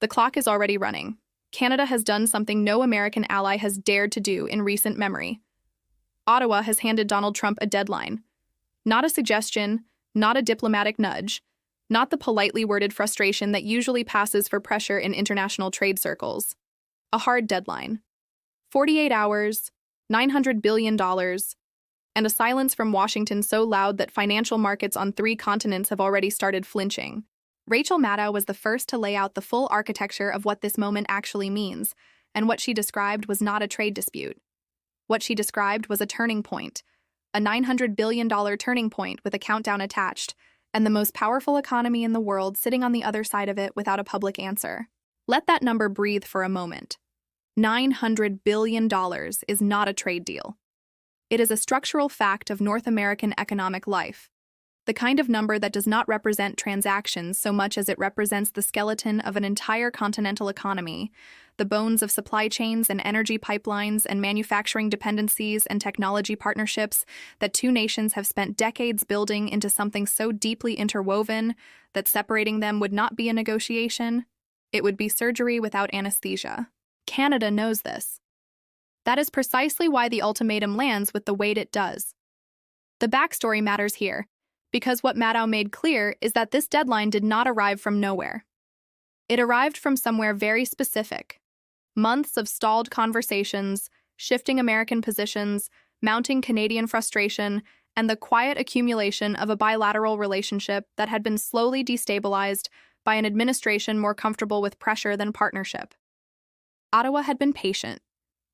The clock is already running. Canada has done something no American ally has dared to do in recent memory. Ottawa has handed Donald Trump a deadline. Not a suggestion, not a diplomatic nudge, not the politely worded frustration that usually passes for pressure in international trade circles. A hard deadline. 48 hours, $900 billion, and a silence from Washington so loud that financial markets on 3 continents have already started flinching. Rachel Maddow was the first to lay out the full architecture of what this moment actually means, and what she described was not a trade dispute. What she described was a turning point, a $900 billion turning point with a countdown attached, and the most powerful economy in the world sitting on the other side of it without a public answer. Let that number breathe for a moment. $900 billion is not a trade deal. It is a structural fact of North American economic life, the kind of number that does not represent transactions so much as it represents the skeleton of an entire continental economy, the bones of supply chains and energy pipelines and manufacturing dependencies and technology partnerships that 2 nations have spent decades building into something so deeply interwoven that separating them would not be a negotiation. It would be surgery without anesthesia. Canada knows this. That is precisely why the ultimatum lands with the weight it does. The backstory matters here, because what Maddow made clear is that this deadline did not arrive from nowhere. It arrived from somewhere very specific. Months of stalled conversations, shifting American positions, mounting Canadian frustration, and the quiet accumulation of a bilateral relationship that had been slowly destabilized by an administration more comfortable with pressure than partnership. Ottawa had been patient.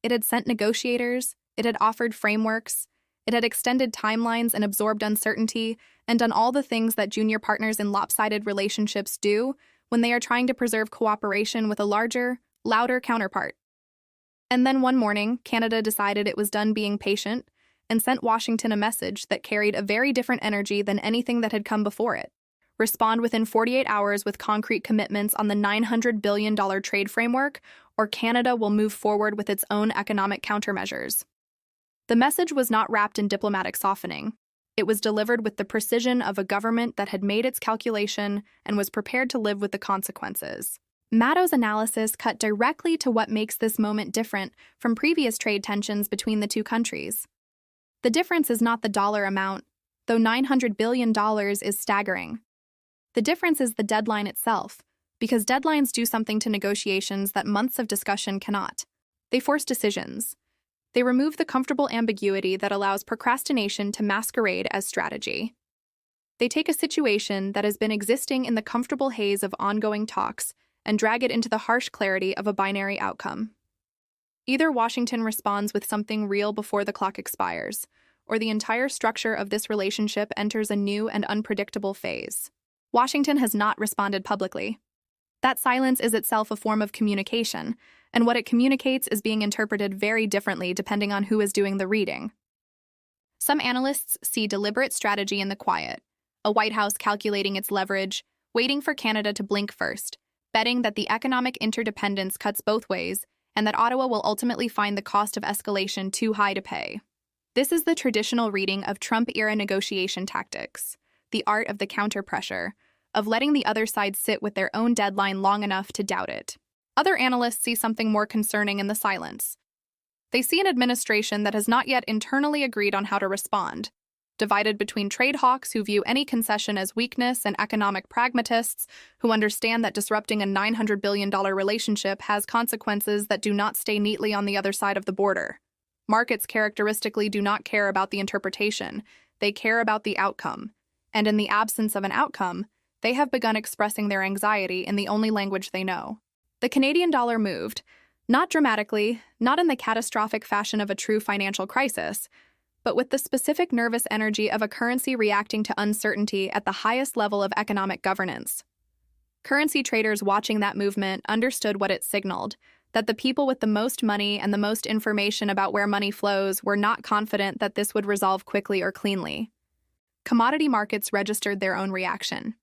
It had sent negotiators, it had offered frameworks, it had extended timelines and absorbed uncertainty, and done all the things that junior partners in lopsided relationships do when they are trying to preserve cooperation with a larger, louder counterpart. And then one morning, Canada decided it was done being patient and sent Washington a message that carried a very different energy than anything that had come before it. Respond within 48 hours with concrete commitments on the $900 billion trade framework, or Canada will move forward with its own economic countermeasures. The message was not wrapped in diplomatic softening. It was delivered with the precision of a government that had made its calculation and was prepared to live with the consequences. Maddow's analysis cut directly to what makes this moment different from previous trade tensions between the 2 countries. The difference is not the dollar amount, though $900 billion is staggering. The difference is the deadline itself, because deadlines do something to negotiations that months of discussion cannot. They force decisions. They remove the comfortable ambiguity that allows procrastination to masquerade as strategy. They take a situation that has been existing in the comfortable haze of ongoing talks and drag it into the harsh clarity of a binary outcome. Either Washington responds with something real before the clock expires, or the entire structure of this relationship enters a new and unpredictable phase. Washington has not responded publicly. That silence is itself a form of communication, and what it communicates is being interpreted very differently depending on who is doing the reading. Some analysts see deliberate strategy in the quiet, a White House calculating its leverage, waiting for Canada to blink first, betting that the economic interdependence cuts both ways, and that Ottawa will ultimately find the cost of escalation too high to pay. This is the traditional reading of Trump-era negotiation tactics, the art of the counter-pressure, of letting the other side sit with their own deadline long enough to doubt it. Other analysts see something more concerning in the silence. They see an administration that has not yet internally agreed on how to respond, divided between trade hawks who view any concession as weakness and economic pragmatists who understand that disrupting a $900 billion relationship has consequences that do not stay neatly on the other side of the border. Markets characteristically do not care about the interpretation, they care about the outcome. And in the absence of an outcome, they have begun expressing their anxiety in the only language they know. The Canadian dollar moved, not dramatically, not in the catastrophic fashion of a true financial crisis, but with the specific nervous energy of a currency reacting to uncertainty at the highest level of economic governance. Currency traders watching that movement understood what it signaled, that the people with the most money and the most information about where money flows were not confident that this would resolve quickly or cleanly. Commodity markets registered their own reaction.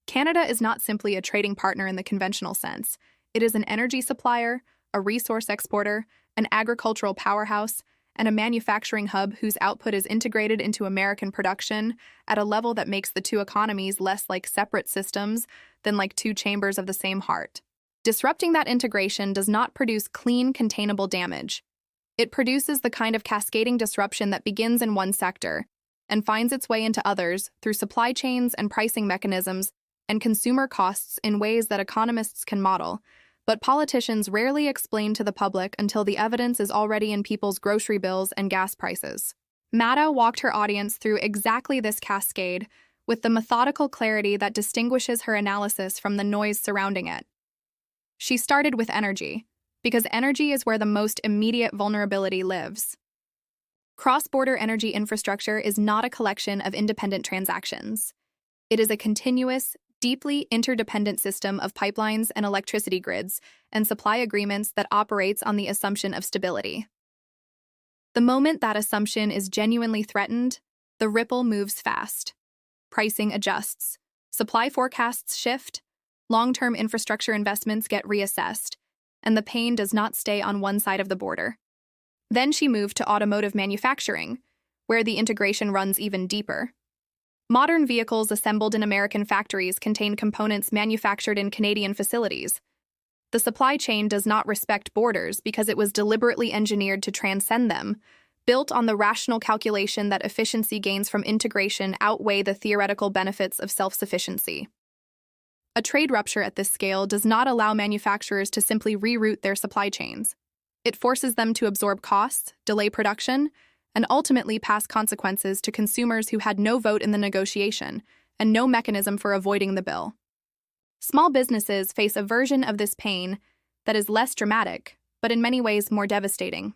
Canada is not simply a trading partner in the conventional sense. It is an energy supplier, a resource exporter, an agricultural powerhouse, and a manufacturing hub whose output is integrated into American production at a level that makes the 2 economies less like separate systems than like 2 chambers of the same heart. Disrupting that integration does not produce clean, containable damage. It produces the kind of cascading disruption that begins in one sector and finds its way into others through supply chains and pricing mechanisms and consumer costs in ways that economists can model, but politicians rarely explain to the public until the evidence is already in people's grocery bills and gas prices. Maddow walked her audience through exactly this cascade with the methodical clarity that distinguishes her analysis from the noise surrounding it. She started with energy, because energy is where the most immediate vulnerability lives. Cross-border energy infrastructure is not a collection of independent transactions. It is a continuous, deeply interdependent system of pipelines and electricity grids and supply agreements that operates on the assumption of stability. The moment that assumption is genuinely threatened, the ripple moves fast. Pricing adjusts, supply forecasts shift, long-term infrastructure investments get reassessed, and the pain does not stay on one side of the border. Then she moved to automotive manufacturing, where the integration runs even deeper. Modern vehicles assembled in American factories contain components manufactured in Canadian facilities. The supply chain does not respect borders because it was deliberately engineered to transcend them, built on the rational calculation that efficiency gains from integration outweigh the theoretical benefits of self-sufficiency. A trade rupture at this scale does not allow manufacturers to simply reroute their supply chains. It forces them to absorb costs, delay production, and ultimately pass consequences to consumers who had no vote in the negotiation and no mechanism for avoiding the bill. Small businesses face a version of this pain that is less dramatic, but in many ways more devastating.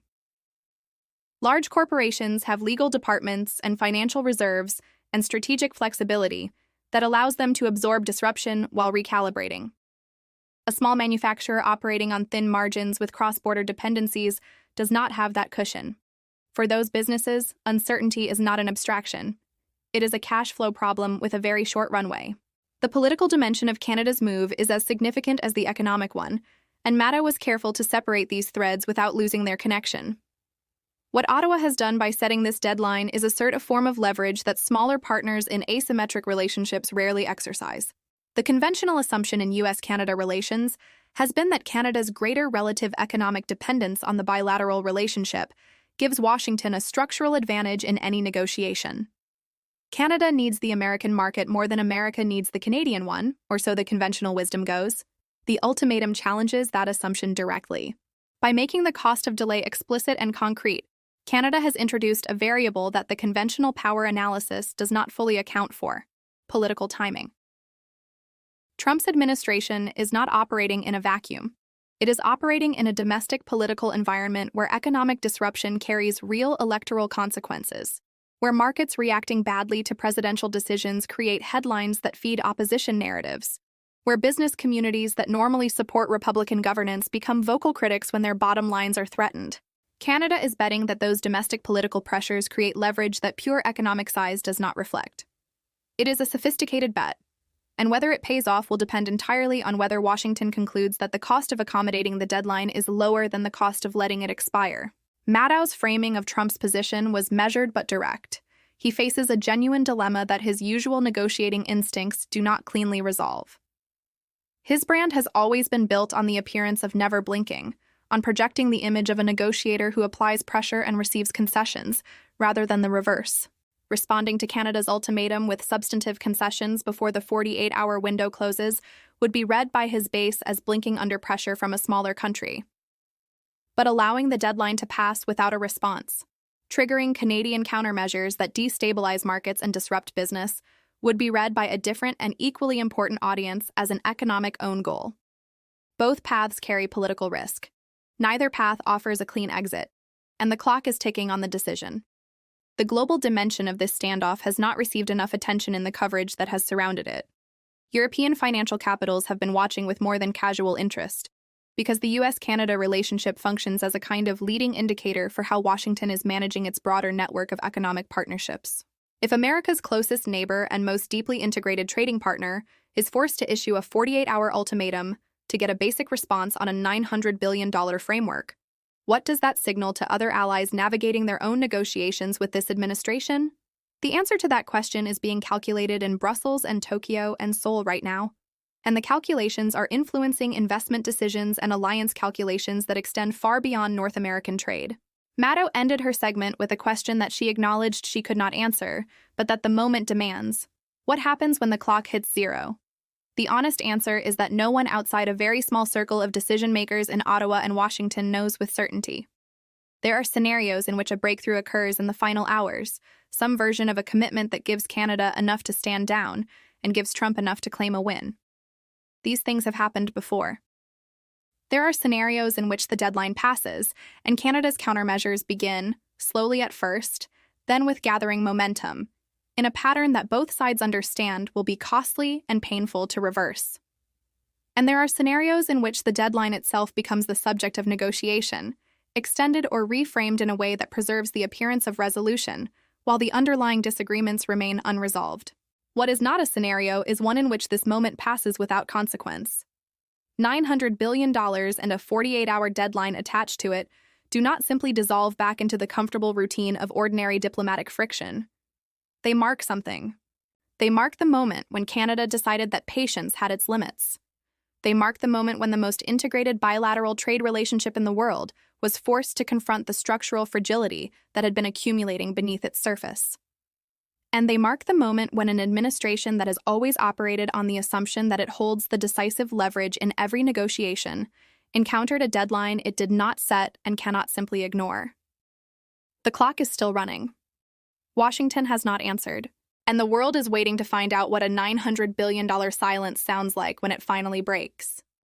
Large corporations have legal departments and financial reserves and strategic flexibility that allows them to absorb disruption while recalibrating. A small manufacturer operating on thin margins with cross-border dependencies does not have that cushion. For those businesses, uncertainty is not an abstraction. It is a cash flow problem with a very short runway. The political dimension of Canada's move is as significant as the economic one, and Maddow was careful to separate these threads without losing their connection. What Ottawa has done by setting this deadline is assert a form of leverage that smaller partners in asymmetric relationships rarely exercise. The conventional assumption in U.S.-Canada relations has been that Canada's greater relative economic dependence on the bilateral relationship gives Washington a structural advantage in any negotiation. Canada needs the American market more than America needs the Canadian one, or so the conventional wisdom goes. The ultimatum challenges that assumption directly. By making the cost of delay explicit and concrete, Canada has introduced a variable that the conventional power analysis does not fully account for: political timing. Trump's administration is not operating in a vacuum. It is operating in a domestic political environment where economic disruption carries real electoral consequences, where markets reacting badly to presidential decisions create headlines that feed opposition narratives, where business communities that normally support Republican governance become vocal critics when their bottom lines are threatened. Canada is betting that those domestic political pressures create leverage that pure economic size does not reflect. It is a sophisticated bet, and whether it pays off will depend entirely on whether Washington concludes that the cost of accommodating the deadline is lower than the cost of letting it expire. Maddow's framing of Trump's position was measured but direct. He faces a genuine dilemma that his usual negotiating instincts do not cleanly resolve. His brand has always been built on the appearance of never blinking, on projecting the image of a negotiator who applies pressure and receives concessions, rather than the reverse. Responding to Canada's ultimatum with substantive concessions before the 48-hour window closes would be read by his base as blinking under pressure from a smaller country. But allowing the deadline to pass without a response, triggering Canadian countermeasures that destabilize markets and disrupt business, would be read by a different and equally important audience as an economic own goal. Both paths carry political risk. Neither path offers a clean exit, and the clock is ticking on the decision. The global dimension of this standoff has not received enough attention in the coverage that has surrounded it. European financial capitals have been watching with more than casual interest, because the U.S.-Canada relationship functions as a kind of leading indicator for how Washington is managing its broader network of economic partnerships. If America's closest neighbor and most deeply integrated trading partner is forced to issue a 48-hour ultimatum to get a basic response on a $900 billion framework, what does that signal to other allies navigating their own negotiations with this administration? The answer to that question is being calculated in Brussels and Tokyo and Seoul right now. And the calculations are influencing investment decisions and alliance calculations that extend far beyond North American trade. Maddow ended her segment with a question that she acknowledged she could not answer, but that the moment demands. What happens when the clock hits zero? The honest answer is that no one outside a very small circle of decision-makers in Ottawa and Washington knows with certainty. There are scenarios in which a breakthrough occurs in the final hours, some version of a commitment that gives Canada enough to stand down and gives Trump enough to claim a win. These things have happened before. There are scenarios in which the deadline passes, and Canada's countermeasures begin, slowly at first, then with gathering momentum, in a pattern that both sides understand will be costly and painful to reverse. And there are scenarios in which the deadline itself becomes the subject of negotiation, extended or reframed in a way that preserves the appearance of resolution, while the underlying disagreements remain unresolved. What is not a scenario is one in which this moment passes without consequence. $900 billion and a 48-hour deadline attached to it do not simply dissolve back into the comfortable routine of ordinary diplomatic friction. They mark something. They mark the moment when Canada decided that patience had its limits. They mark the moment when the most integrated bilateral trade relationship in the world was forced to confront the structural fragility that had been accumulating beneath its surface. And they mark the moment when an administration that has always operated on the assumption that it holds the decisive leverage in every negotiation encountered a deadline it did not set and cannot simply ignore. The clock is still running. Washington has not answered, and the world is waiting to find out what a $900 billion silence sounds like when it finally breaks.